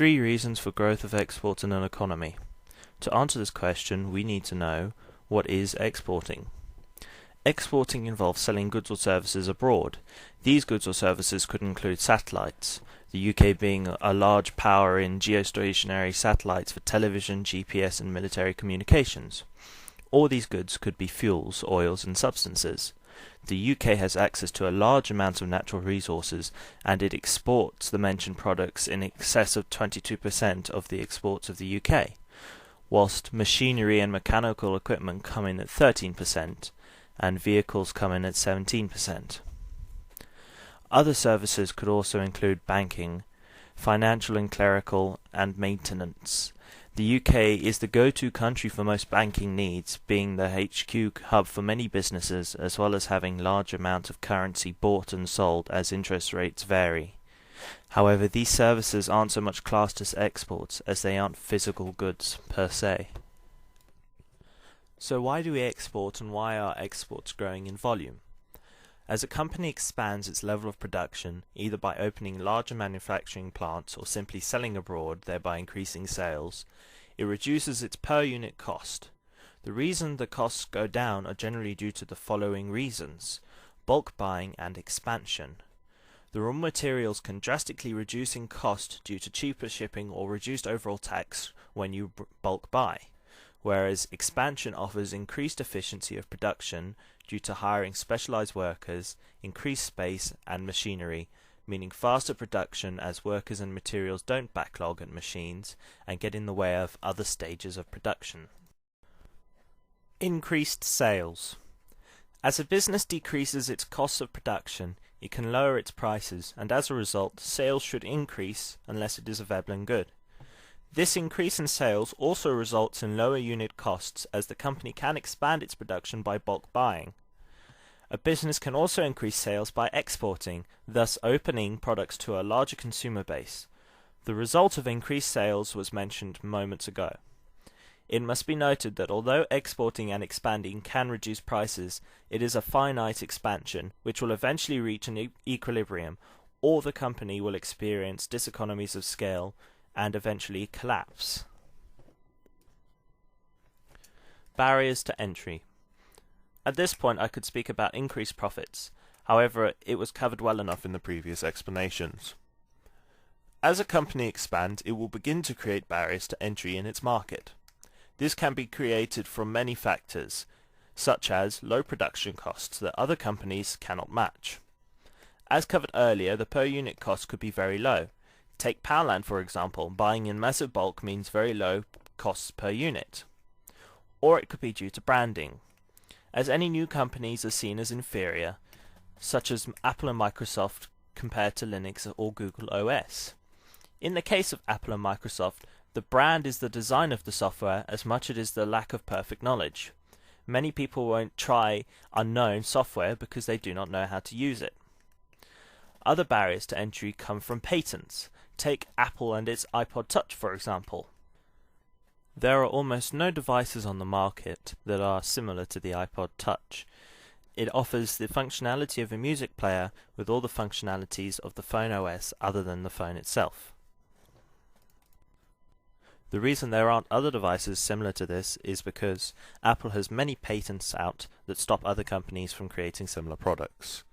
3 reasons for growth of exports in an economy. To answer this question, we need to know what is exporting. Exporting involves selling goods or services abroad. These goods or services could include satellites, the UK being a large power in geostationary satellites for television, GPS and military communications. All these goods could be fuels, oils and substances. The UK has access to a large amount of natural resources, and it exports the mentioned products in excess of 22% of the exports of the UK, whilst machinery and mechanical equipment come in at 13%, and vehicles come in at 17%. Other services could also include banking, financial and clerical, and maintenance. The UK is the go-to country for most banking needs, being the HQ hub for many businesses, as well as having large amounts of currency bought and sold as interest rates vary. However, these services aren't so much classed as exports, as they aren't physical goods per se. So why do we export, and why are exports growing in volume? As a company expands its level of production, either by opening larger manufacturing plants or simply selling abroad, thereby increasing sales, it reduces its per unit cost. The reason the costs go down are generally due to the following reasons: bulk buying and expansion. The raw materials can drastically reduce in cost due to cheaper shipping or reduced overall tax when you bulk buy, whereas expansion offers increased efficiency of production due to hiring specialized workers, increased space and machinery, meaning faster production as workers and materials don't backlog at machines and get in the way of other stages of production. Increased sales. As a business decreases its costs of production, it can lower its prices, and as a result, sales should increase unless it is a Veblen good. This increase in sales also results in lower unit costs, as the company can expand its production by bulk buying. A business can also increase sales by exporting, thus opening products to a larger consumer base. The result of increased sales was mentioned moments ago. It must be noted that although exporting and expanding can reduce prices, it is a finite expansion which will eventually reach an equilibrium, or the company will experience diseconomies of scale and eventually collapse. Barriers to entry. At this point I could speak about increased profits, however it was covered well enough in the previous explanations. As a company expands, it will begin to create barriers to entry in its market. This can be created from many factors, such as low production costs that other companies cannot match. As covered earlier, the per unit cost could be very low. Take Powerland for example. Buying in massive bulk means very low costs per unit. Or it could be due to branding, as any new companies are seen as inferior, such as Apple and Microsoft compared to Linux or Google OS. In the case of Apple and Microsoft, the brand is the design of the software as much as it is the lack of perfect knowledge. Many people won't try unknown software because they do not know how to use it. Other barriers to entry come from patents. Take Apple and its iPod Touch for example. There are almost no devices on the market that are similar to the iPod Touch. It offers the functionality of a music player with all the functionalities of the phone OS other than the phone itself. The reason there aren't other devices similar to this is because Apple has many patents out that stop other companies from creating similar products.